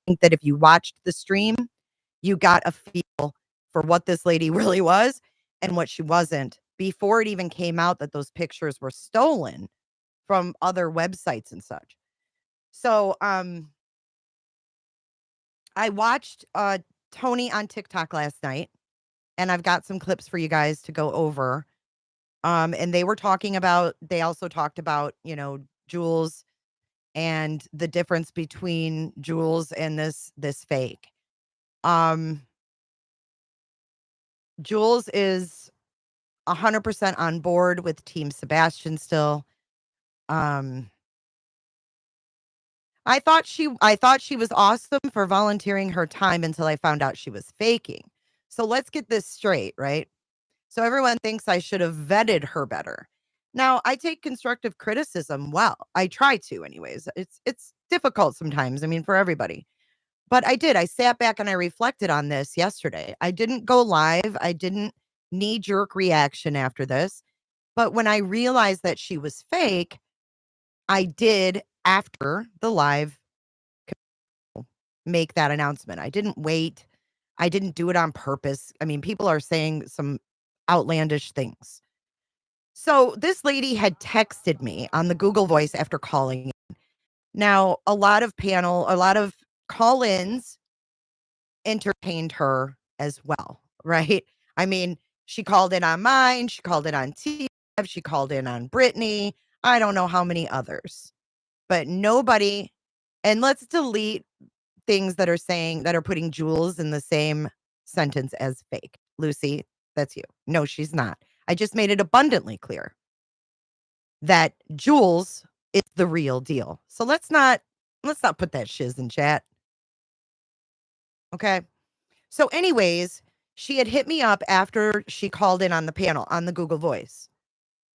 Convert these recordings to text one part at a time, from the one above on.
think that if you watched the stream, you got a feel for what this lady really was and what she wasn't before it even came out that those pictures were stolen from other websites and such. So, I watched Tony on TikTok last night, and I've got some clips for you guys to go over. And they also talked about, Jules and the difference between Jules and this fake. Jules is 100% on board with Team Sebastian still. I thought she was awesome for volunteering her time until I found out she was faking. So let's get this straight, right? So everyone thinks I should have vetted her better. Now, I take constructive criticism well. I try to anyways. It's difficult sometimes, I mean, for everybody. But I did. I sat back and I reflected on this yesterday. I didn't go live. I didn't knee-jerk reaction after this. But when I realized that she was fake, I did, after the live, make that announcement. I didn't wait. I didn't do it on purpose. I mean, people are saying some outlandish things. So this lady had texted me on the Google Voice after calling in. Now, a lot of call-ins entertained her as well, right? I mean, she called in on mine, she called in on T, she called in on Brittany. I don't know how many others, but nobody. And let's delete things that are putting Jules in the same sentence as fake. Lucy, that's you. No, she's not. I just made it abundantly clear that Jules is the real deal. So let's not put that shiz in chat. Okay. So anyways, she had hit me up after she called in on the panel on the Google Voice.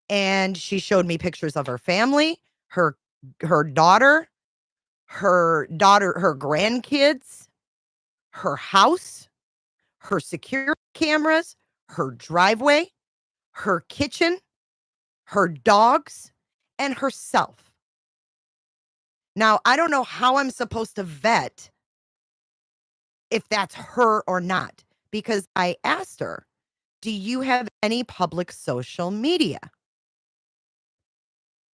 And she showed me pictures of her family, her daughter, her grandkids, her house, her security cameras, her driveway, her kitchen, her dogs, and herself. Now, I don't know how I'm supposed to vet if that's her or not, because I asked her, do you have any public social media?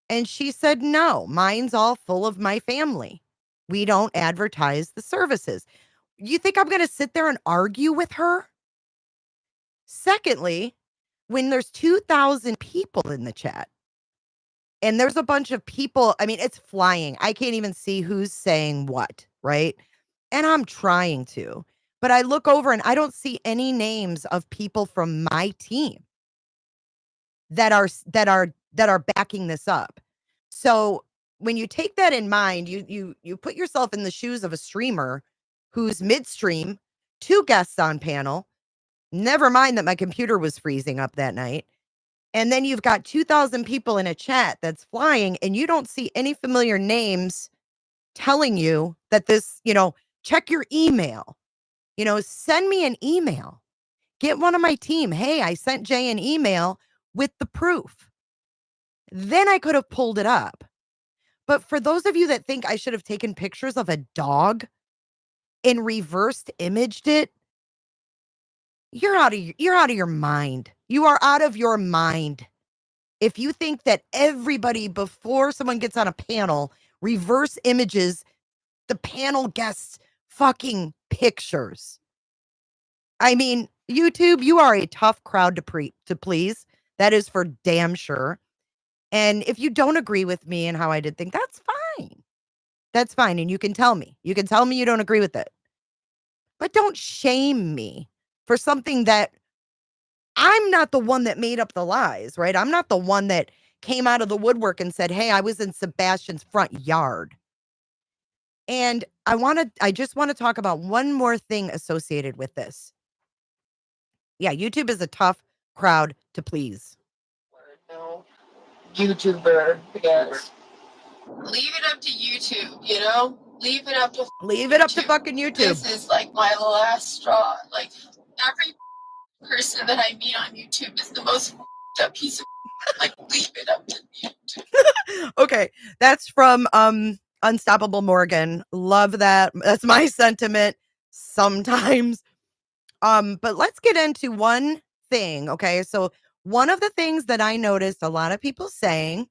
And she said, no, mine's all full of my family. We don't advertise the services. You think I'm going to sit there and argue with her? Secondly, when there's 2,000 people in the chat and there's a bunch of people, I mean, it's flying. I can't even see who's saying what, right? And I'm trying to, but I look over and I don't see any names of people from my team that are backing this up. So when you take that in mind, you put yourself in the shoes of a streamer who's midstream, 2 guests on panel. Never mind that my computer was freezing up that night. And then you've got 2,000 people in a chat that's flying and you don't see any familiar names telling you that this, check your email, send me an email, get one of my team. Hey, I sent Jay an email with the proof. Then I could have pulled it up. But for those of you that think I should have taken pictures of a dog and reversed imaged it, you're out of your mind. You are out of your mind. If you think that everybody, before someone gets on a panel, reverse images the panel guests' fucking pictures. I mean, YouTube, you are a tough crowd to please. That is for damn sure. And if you don't agree with me and how I did things, that's fine. That's fine. And you can tell me. You can tell me you don't agree with it. But don't shame me for something that I'm not the one that made up the lies, right? I'm not the one that came out of the woodwork and said, hey, I was in Sebastian's front yard. And I just want to talk about one more thing associated with this. Yeah, YouTube is a tough crowd to please. No YouTuber, because leave it up to YouTube, Leave it up to fucking YouTube. This is like my last straw. Like, every person that I meet on YouTube is the most up piece of like, leave it up to YouTube. Okay, that's from Unstoppable Morgan. Love that. That's my sentiment sometimes. But let's get into one thing, okay? So one of the things that I noticed a lot of people saying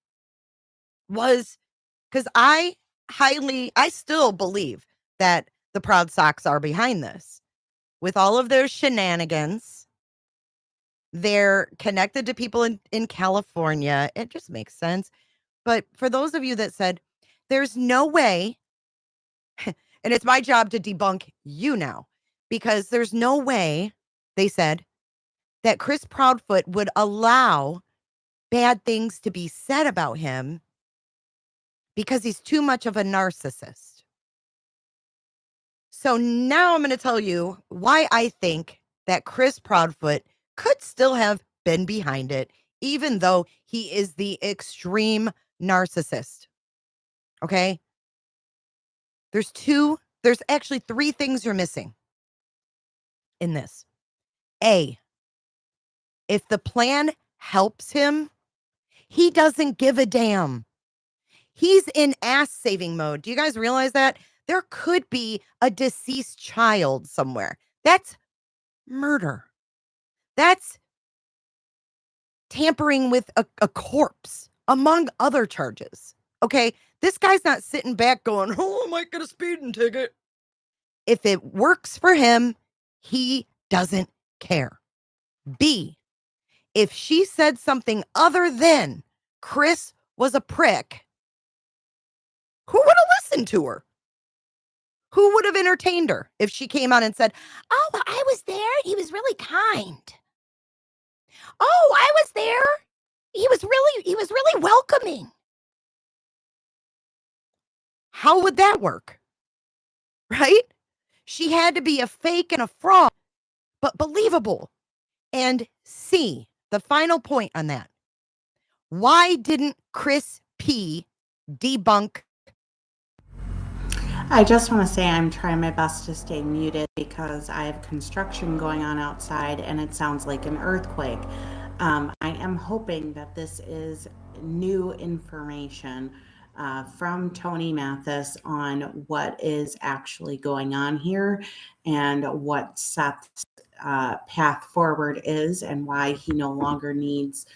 was because I still believe that the Proud Sox are behind this. With all of their shenanigans, they're connected to people in California. It just makes sense. But for those of you that said, there's no way, and it's my job to debunk you now, because there's no way, they said, that Chris Proudfoot would allow bad things to be said about him because he's too much of a narcissist. So now I'm going to tell you why I think that Chris Proudfoot could still have been behind it, even though he is the extreme narcissist. Okay? There's actually three things you're missing in this. A, if the plan helps him, he doesn't give a damn. He's in ass saving mode. Do you guys realize that? There could be a deceased child somewhere. That's murder. That's tampering with a corpse, among other charges. Okay? This guy's not sitting back going, oh, I might get a speeding ticket. If it works for him, he doesn't care. B, if she said something other than Chris was a prick, who would have listened to her? Who would have entertained her if she came out and said, oh, I was there. He was really kind. Oh, I was there. He was really welcoming. How would that work? Right? She had to be a fake and a fraud, but believable. And C, the final point on that. Why didn't Chris P debunk? I just want to say I'm trying my best to stay muted because I have construction going on outside and it sounds like an earthquake. I am hoping that this is new information from Tony Mathis on what is actually going on here and what Seth's path forward is and why he no longer needs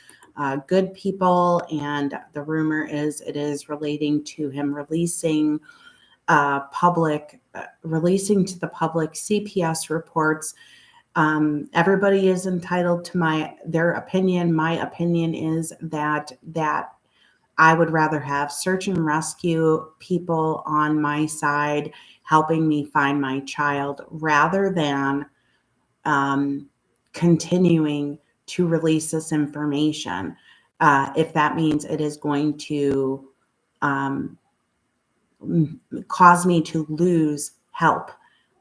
good people. And the rumor is it is relating to him releasing releasing to the public CPS reports. Everybody is entitled to their opinion. My opinion is that I would rather have search and rescue people on my side helping me find my child rather than continuing to release this information. If that means it is going to cause me to lose help.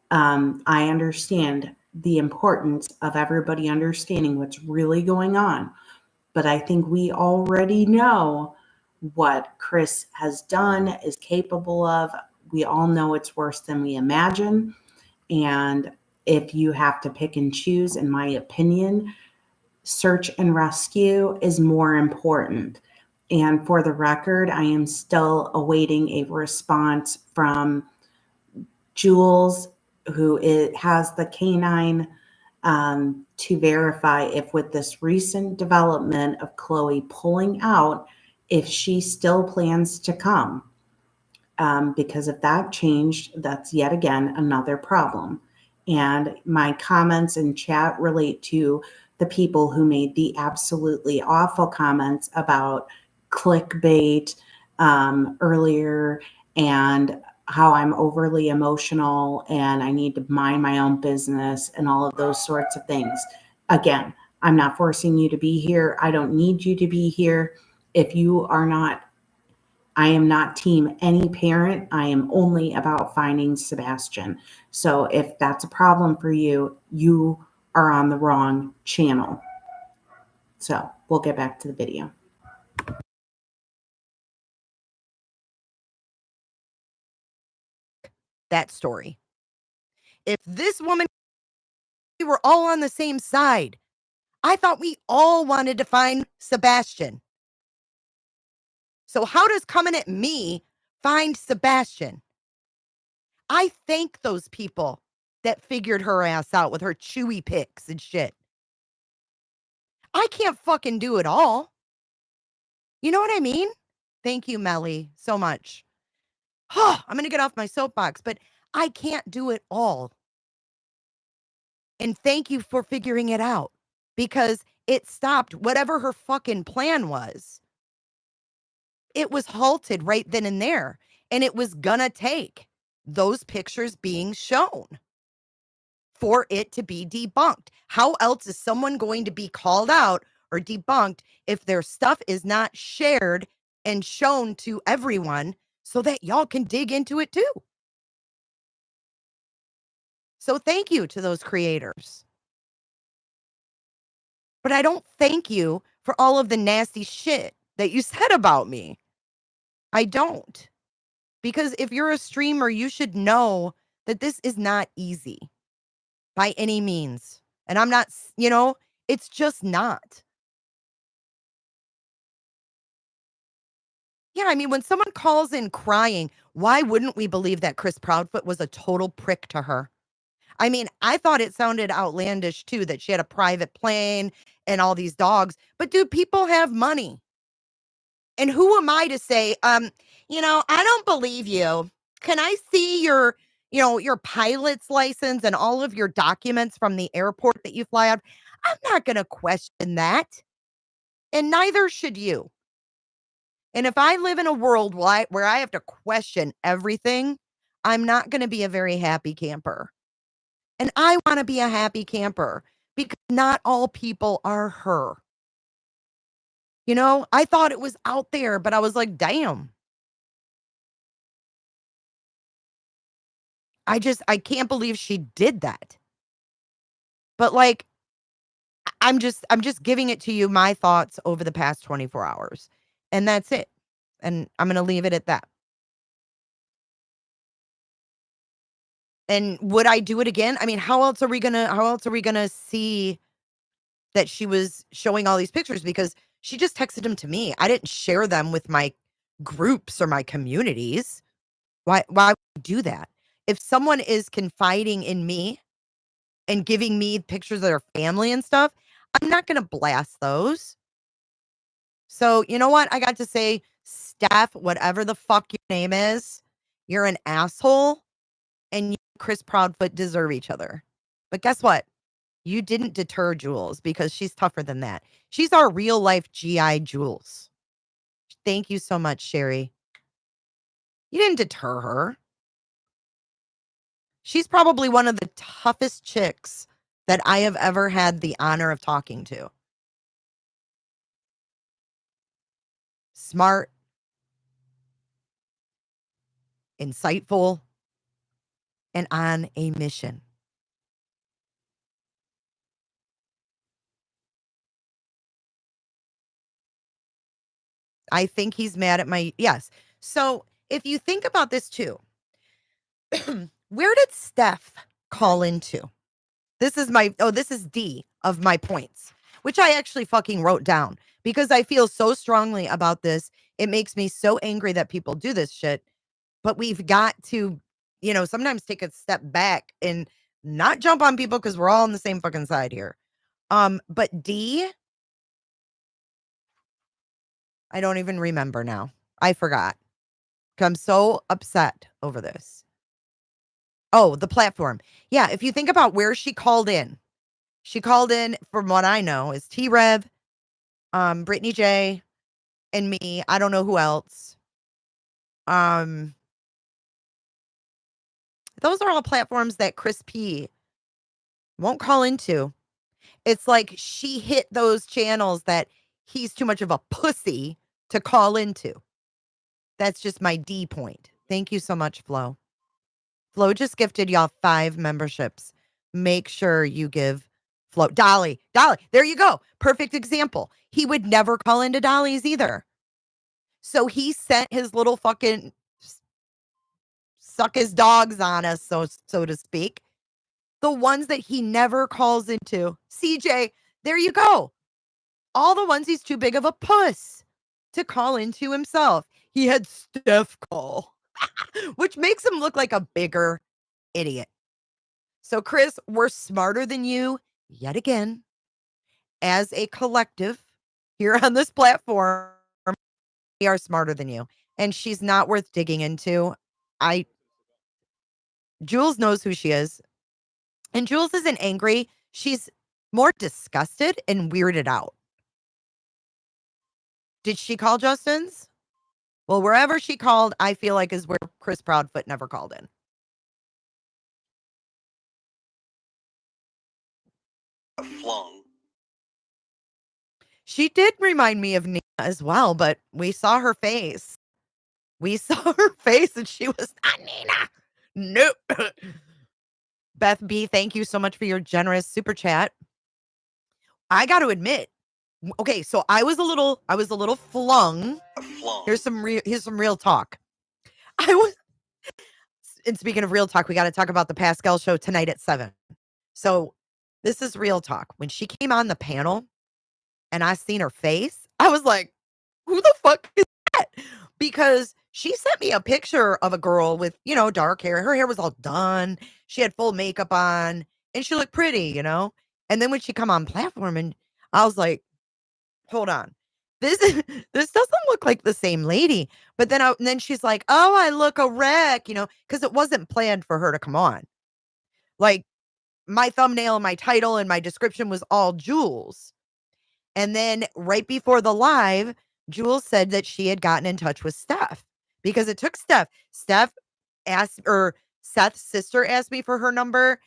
I understand the importance of everybody understanding what's really going on, but I think we already know what Chris has done, is capable of. We all know it's worse than we imagine. And if you have to pick and choose, in my opinion, search and rescue is more important. And for the record, I am still awaiting a response from Jules, who has the canine, to verify if with this recent development of Chloe pulling out, if she still plans to come. Because if that changed, that's yet again another problem. And my comments in chat relate to the people who made the absolutely awful comments about clickbait earlier and how I'm overly emotional and I need to mind my own business and all of those sorts of things. Again, I'm not forcing you to be here. I don't need you to be here. If you are not, I am not team any parent. I am only about finding Sebastian. So if that's a problem for you, you are on the wrong channel. So we'll get back to the video. That story. If this woman, we were all on the same side. I thought we all wanted to find Sebastian. So how does coming at me Find Sebastian. I thank those people that figured her ass out with her chewy pics and shit. I can't fucking do it all. You know what I mean? Thank you, Melly, so much. I'm going to get off my soapbox, but I can't do it all. And thank you for figuring it out, because it stopped whatever her fucking plan was. It was halted right then and there. And it was gonna take those pictures being shown for it to be debunked. How else is someone going to be called out or debunked if their stuff is not shared and shown to everyone so that y'all can dig into it too? So thank you to those creators. But I don't thank you for all of the nasty shit that you said about me. I don't. Because if you're a streamer, you should know that this is not easy by any means. And I'm not, it's just not. Yeah, I mean, when someone calls in crying, why wouldn't we believe that Chris Proudfoot was a total prick to her? I mean, I thought it sounded outlandish too, that she had a private plane and all these dogs. But dude, people have money. And who am I to say, I don't believe you. Can I see your pilot's license and all of your documents from the airport that you fly out? I'm not going to question that. And neither should you. And if I live in a world where I have to question everything, I'm not going to be a very happy camper. And I want to be a happy camper because not all people are her. I thought it was out there, but I was like, damn. I can't believe she did that. But like, I'm just giving it to you, my thoughts over the past 24 hours. And that's it. And I'm going to leave it at that. And would I do it again? I mean, how else are we going to see that she was showing all these pictures? Because she just texted them to me. I didn't share them with my groups or my communities. Why would I do that? If someone is confiding in me and giving me pictures of their family and stuff, I'm not going to blast those. So, you know what? I got to say, Steph, whatever the fuck your name is, you're an asshole, and you and Chris Proudfoot deserve each other. But guess what? You didn't deter Jules, because she's tougher than that. She's our real life GI Jules. Thank you so much, Sherry. You didn't deter her. She's probably one of the toughest chicks that I have ever had the honor of talking to. Smart, insightful, and on a mission. I think he's mad at yes. So if you think about this too, where did Steph call into? This is D of my points, which I actually fucking wrote down because I feel so strongly about this. It makes me so angry that people do this shit, but we've got to, sometimes take a step back and not jump on people because we're all on the same fucking side here. But D, I don't even remember now. I forgot. I'm so upset over this. Oh, the platform. Yeah, if you think about where she called in, from what I know, is T-Rev, Brittany J, and me. I don't know who else. Those are all platforms that Chris P won't call into. It's like she hit those channels that he's too much of a pussy to call into. That's just my D point. Thank you so much, Flo. Flo just gifted y'all 5 memberships. Make sure you give Flo. Dolly, there you go. Perfect example. He would never call into Dolly's either. So he sent his little fucking suck his dogs on us, so to speak. The ones that he never calls into. CJ, there you go. All the ones he's too big of a puss. to call into himself. He had Steph call, which makes him look like a bigger idiot. So, Chris, we're smarter than you yet again as a collective here on this platform. We are smarter than you. And she's not worth digging into. Jules knows who she is. And Jules isn't angry. She's more disgusted and weirded out. Did she call Justin's? Well, wherever she called, I feel like is where Chris Proudfoot never called in. Flung. She did remind me of Nina as well, but we saw her face. We saw her face and she was not Nina. Nope. Beth B, thank you so much for your generous super chat. I got to admit, okay, so I was a little flung. Here's some real talk. And speaking of real talk, we got to talk about the Pascal show tonight at 7. So this is real talk. When she came on the panel and I seen her face, I was like, who the fuck is that? Because she sent me a picture of a girl with, dark hair. Her hair was all done. She had full makeup on and she looked pretty, And then when she come on platform and I was like, hold on. This doesn't look like the same lady. But then she's like, oh, I look a wreck, because it wasn't planned for her to come on. Like my thumbnail and my title and my description was all Jules. And then right before the live, Jules said that she had gotten in touch with Steph because it took Steph. Steph Seth's sister asked me for her number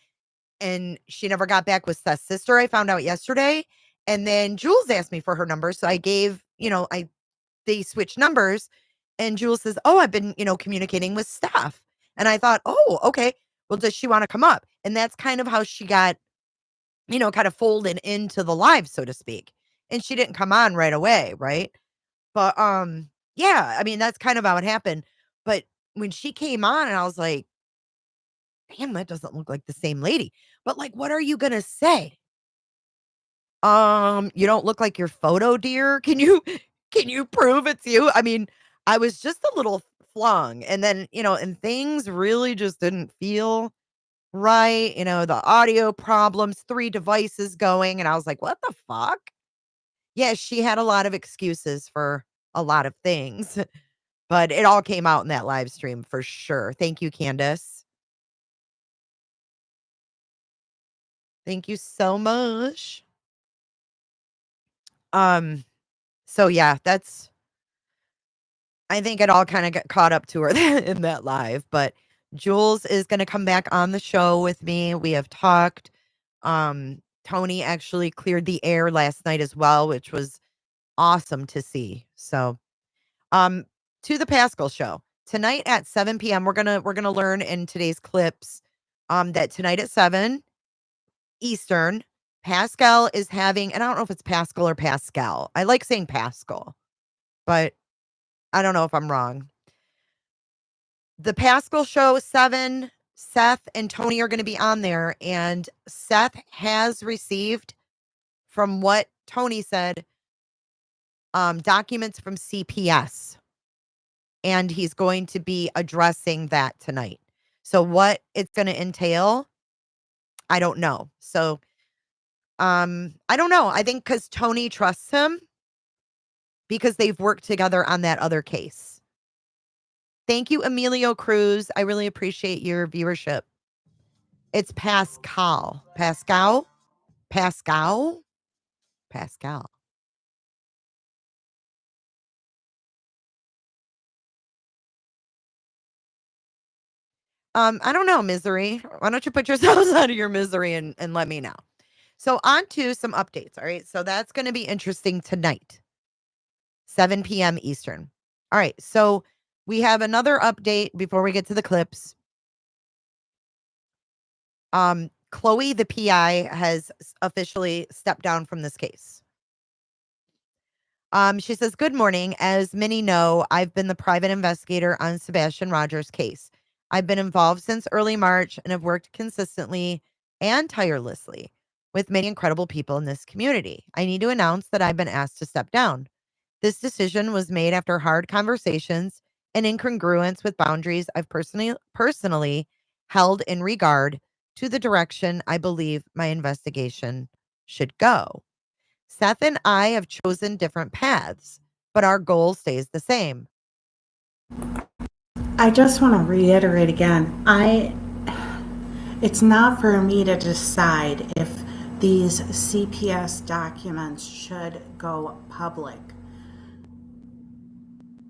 and she never got back with Seth's sister. I found out yesterday. And then Jules asked me for her number. So I gave, they switched numbers and Jules says, oh, I've been, communicating with Steph. And I thought, oh, okay. Well, does she want to come up? And that's kind of how she got, kind of folded into the live, so to speak. And she didn't come on right away, right? But yeah, I mean, that's kind of how it happened. But when she came on and I was like, damn, that doesn't look like the same lady. But like, what are you gonna say? You don't look like your photo, dear. Can you prove it's you? I mean, I was just a little flung. And then, and things really just didn't feel right. The audio problems, 3 devices going. And I was like, what the fuck? Yeah, she had a lot of excuses for a lot of things, but it all came out in that live stream for sure. Thank you, Candace. Thank you so much. So yeah, I think it all kind of got caught up to her in that live, but Jules is going to come back on the show with me. We have talked. Tony actually cleared the air last night as well, which was awesome to see. So, to the Pascal show tonight at 7 p.m. We're gonna learn in today's clips, that tonight at 7 Eastern, Pascal is having, and I don't know if it's Pascal or Pascal. I like saying Pascal, but I don't know if I'm wrong. The Pascal show 7, Seth and Tony are going to be on there, and Seth has received, from what Tony said, documents from CPS. And he's going to be addressing that tonight. So what it's going to entail, I don't know. So, I don't know. I think because Tony trusts him because they've worked together on that other case. Thank you, Emilio Cruz. I really appreciate your viewership. It's Pascal. Pascal? Pascal? Pascal. I don't know, Misery. Why don't you put yourselves out of your misery and let me know? So on to some updates. All right. So that's going to be interesting tonight, 7 p.m. Eastern. All right. So we have another update before we get to the clips. Chloe, the PI, has officially stepped down from this case. She says, good morning. As many know, I've been the private investigator on Sebastian Rogers' case. I've been involved since early March and have worked consistently and tirelessly with many incredible people in this community. I need to announce that I've been asked to step down. This decision was made after hard conversations and in congruence with boundaries I've personally held in regard to the direction I believe my investigation should go. Seth and I have chosen different paths, but our goal stays the same. I just want to reiterate again, it's not for me to decide if these CPS documents should go public.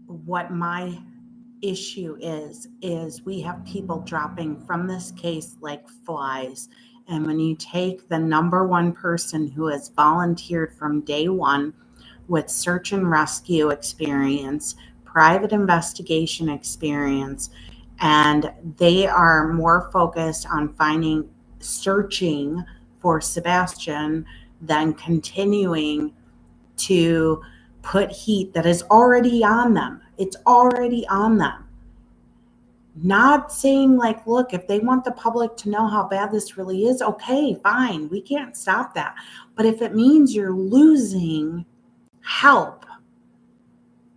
What my issue is we have people dropping from this case like flies. And when you take the number one person who has volunteered from day one with search and rescue experience, private investigation experience, and they are more focused on searching for Sebastian than continuing to put heat that is already on them. It's already on them. Not saying like, look, if they want the public to know how bad this really is, okay, fine. We can't stop that. But if it means you're losing help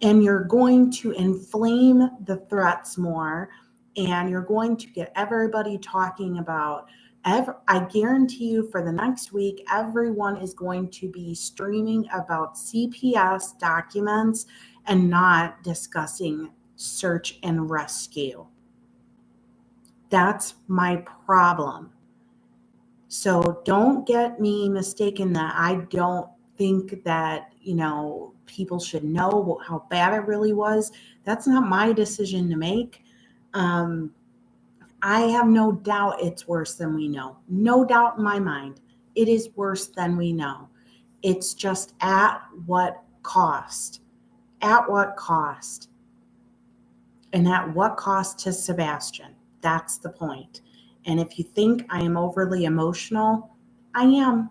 and you're going to inflame the threats more and you're going to get everybody talking about, I guarantee you for the next week, everyone is going to be streaming about CPS documents and not discussing search and rescue. That's my problem. So don't get me mistaken that I don't think that, people should know how bad it really was. That's not my decision to make. I have no doubt it's worse than we know. No doubt in my mind. It is worse than we know. It's just at what cost? At what cost? And at what cost to Sebastian? That's the point. And if you think I am overly emotional, I am.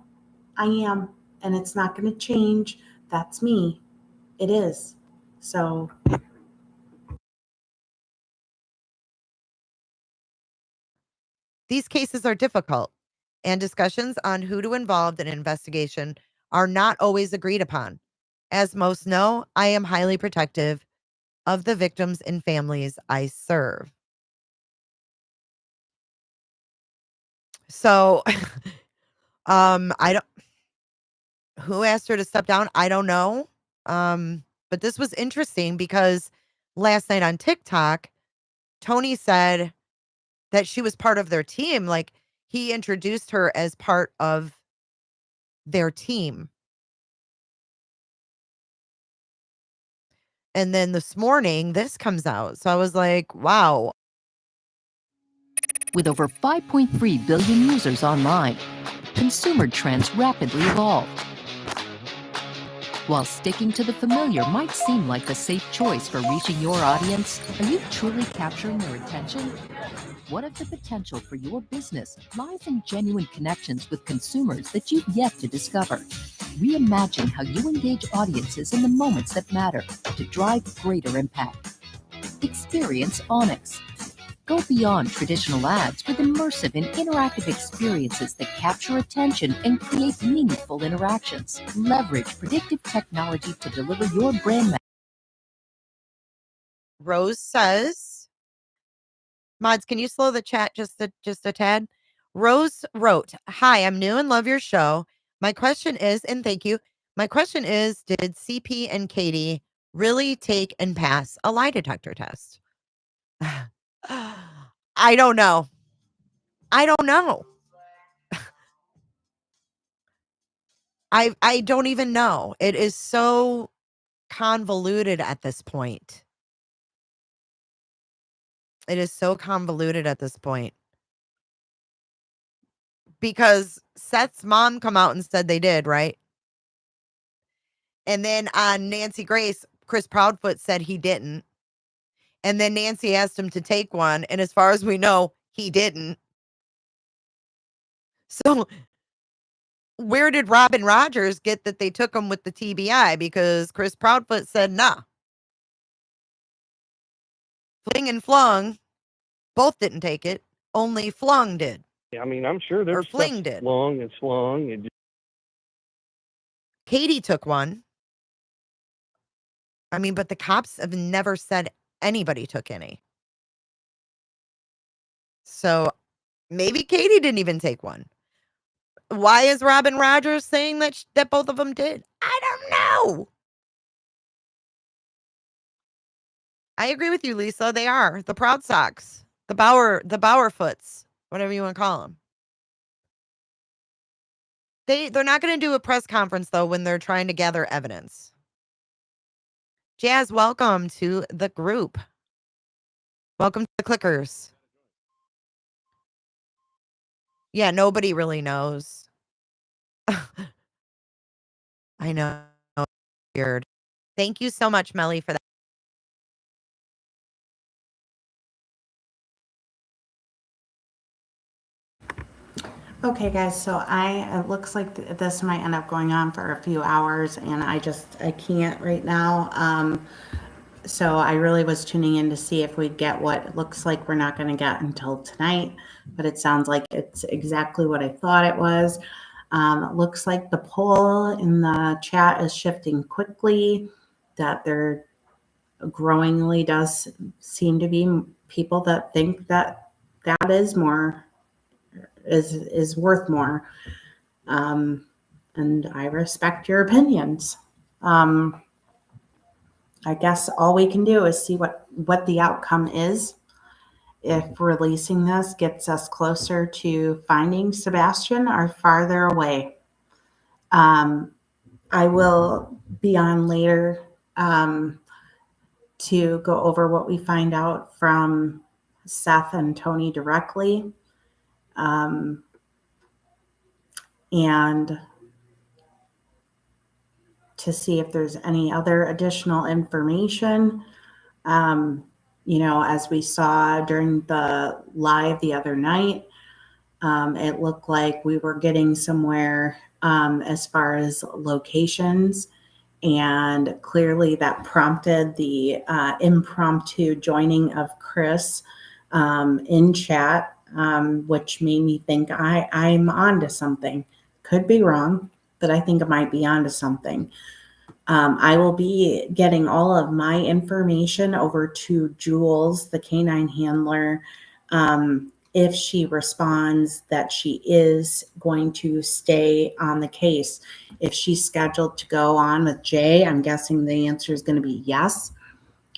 And it's not going to change. That's me. It is. So These cases are difficult, and discussions on who to involve in an investigation are not always agreed upon. As most know, I am highly protective of the victims and families I serve. So, I don't who asked her to step down? I don't know. But this was interesting because last night on TikTok, Tony said that she was part of their team. Like he introduced her as part of their team. And then this morning, this comes out. So I was like, wow. With over 5.3 billion users online, consumer trends rapidly evolve. While sticking to the familiar might seem like the safe choice for reaching your audience, are you truly capturing their attention? What if the potential for your business lies in genuine connections with consumers that you've yet to discover? Reimagine how you engage audiences in the moments that matter to drive greater impact. Experience Onyx. Go beyond traditional ads with immersive and interactive experiences that capture attention and create meaningful interactions. Leverage predictive technology to deliver your brand. Rose says, mods, can you slow the chat just a tad? Rose wrote, "Hi, I'm new and love your show. My question is, and thank you. My question is, did CP and Katie really take and pass a lie detector test?" I don't know. I don't know. I don't even know. It is so convoluted at this point. It is so convoluted at this point. Because Seth's mom come out and said they did, right? And then on Nancy Grace, Chris Proudfoot said he didn't. And then Nancy asked him to take one, and as far as we know, he didn't. So where did Robin Rogers get that they took him with the TBI? Because Chris Proudfoot said nah. Fling and Flung both didn't take it. Only Flung did. I mean, I'm sure there's Fling did. slung and slung. And Katie took one. I mean, but the cops have never said anybody took any. So maybe Katie didn't even take one. Why is Robin Rogers saying that both of them did? I don't know. I agree with you, Lisa. They are the Proud Socks, the Bowerfoots, whatever you want to call them. They're not going to do a press conference though when they're trying to gather evidence. Jazz, welcome to the group. Welcome to the clickers. Yeah, nobody really knows. I know. Weird. Thank you so much, Melly, for that. Okay, guys, so it looks like this might end up going on for a few hours, and I can't right now. So I really was tuning in to see if we'd get what it looks like we're not going to get until tonight, but it sounds like it's exactly what I thought it was. It looks like the poll in the chat is shifting quickly, that there growingly does seem to be people that think that is more, is worth more. And I respect your opinions. I guess all we can do is see what the outcome is. If releasing this gets us closer to finding Sebastian or farther away. I will be on later to go over what we find out from Seth and Tony directly. And to see if there's any other additional information. As we saw during the live the other night, it looked like we were getting somewhere as far as locations. And clearly that prompted the impromptu joining of Chris in chat, which made me think I'm onto something. Could be wrong, but I think I might be onto something. I will be getting all of my information over to Jules, the canine handler, if she responds that she is going to stay on the case. If she's scheduled to go on with Jay, I'm guessing the answer is going to be yes,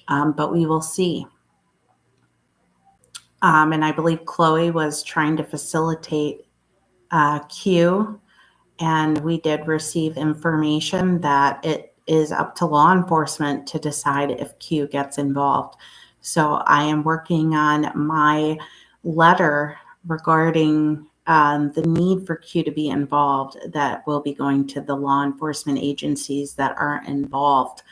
but we will see. And I believe Chloe was trying to facilitate Q, and we did receive information that it is up to law enforcement to decide if Q gets involved. So I am working on my letter regarding the need for Q to be involved, that will be going to the law enforcement agencies that are involved.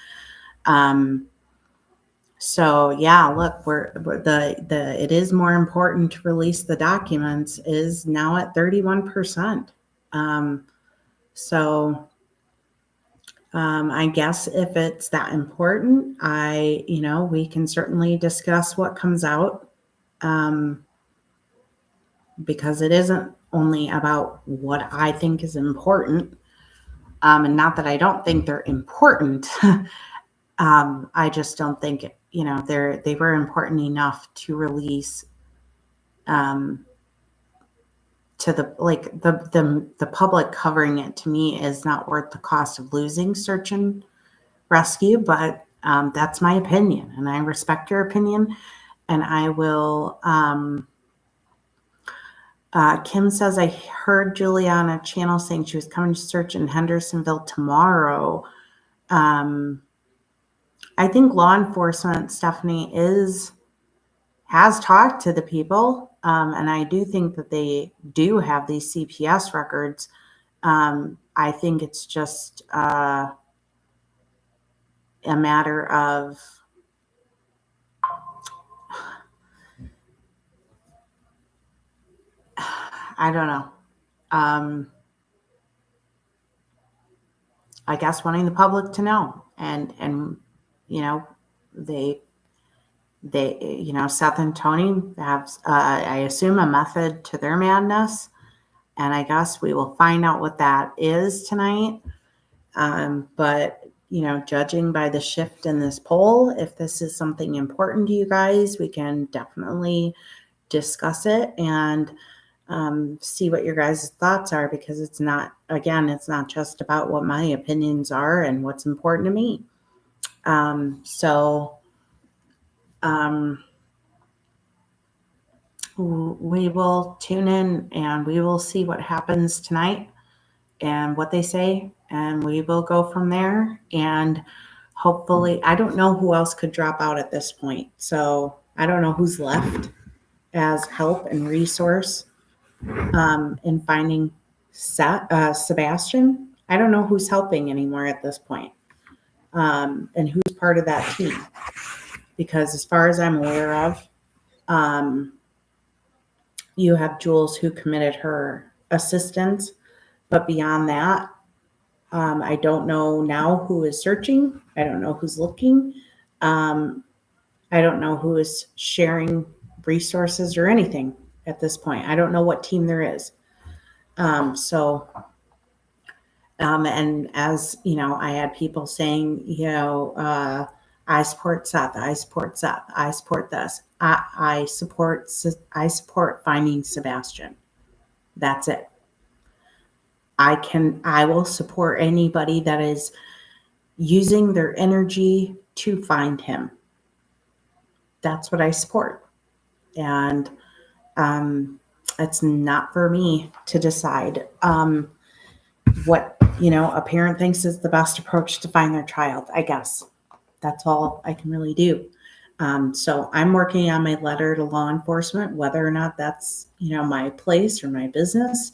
So yeah, look, it is more important to release the documents is now at 31%. I guess if it's that important, we can certainly discuss what comes out, because it isn't only about what I think is important, and not that I don't think they're important. I just don't think, they were important enough to release, to the public. Covering it to me is not worth the cost of losing search and rescue, but that's my opinion, and I respect your opinion, and I will. Kim says, I heard Juliana Channel saying she was coming to search in Hendersonville tomorrow. I think law enforcement, Stephanie, has talked to the people, and I do think that they do have these CPS records. I think it's just a matter of I don't know. I guess wanting the public to know, and they Seth and Tony have, I assume, a method to their madness, and I guess we will find out what that is tonight. But judging by the shift in this poll, if this is something important to you guys, we can definitely discuss it and see what your guys' thoughts are, because it's not just about what my opinions are and what's important to me. We will tune in and we will see what happens tonight and what they say, and we will go from there. And hopefully, I don't know who else could drop out at this point, so I don't know who's left as help and resource in finding Sebastian. I don't know who's helping anymore at this point, and who's part of that team, because as far as I'm aware of, you have Jules, who committed her assistance, but beyond that, I don't know now who is searching. I don't know who's looking. I don't know who is sharing resources or anything at this point. I don't know what team there is. And as I had people saying, I support Seth, I support Seth, I support this. I support finding Sebastian. That's it. I will support anybody that is using their energy to find him. That's what I support. And it's not for me to decide what, a parent thinks is the best approach to find their child, I guess. That's all I can really do. So I'm working on my letter to law enforcement, whether or not that's, my place or my business.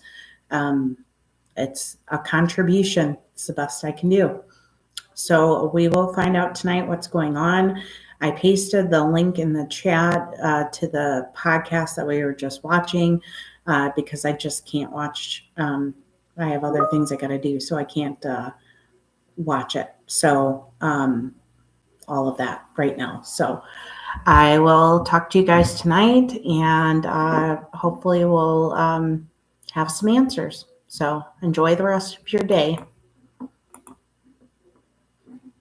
It's a contribution. It's the best I can do. So we will find out tonight what's going on. I pasted the link in the chat to the podcast that we were just watching because I just can't watch. I have other things I got to do, so I can't watch it. So all of that right now. So I will talk to you guys tonight, and hopefully we'll have some answers. So enjoy the rest of your day.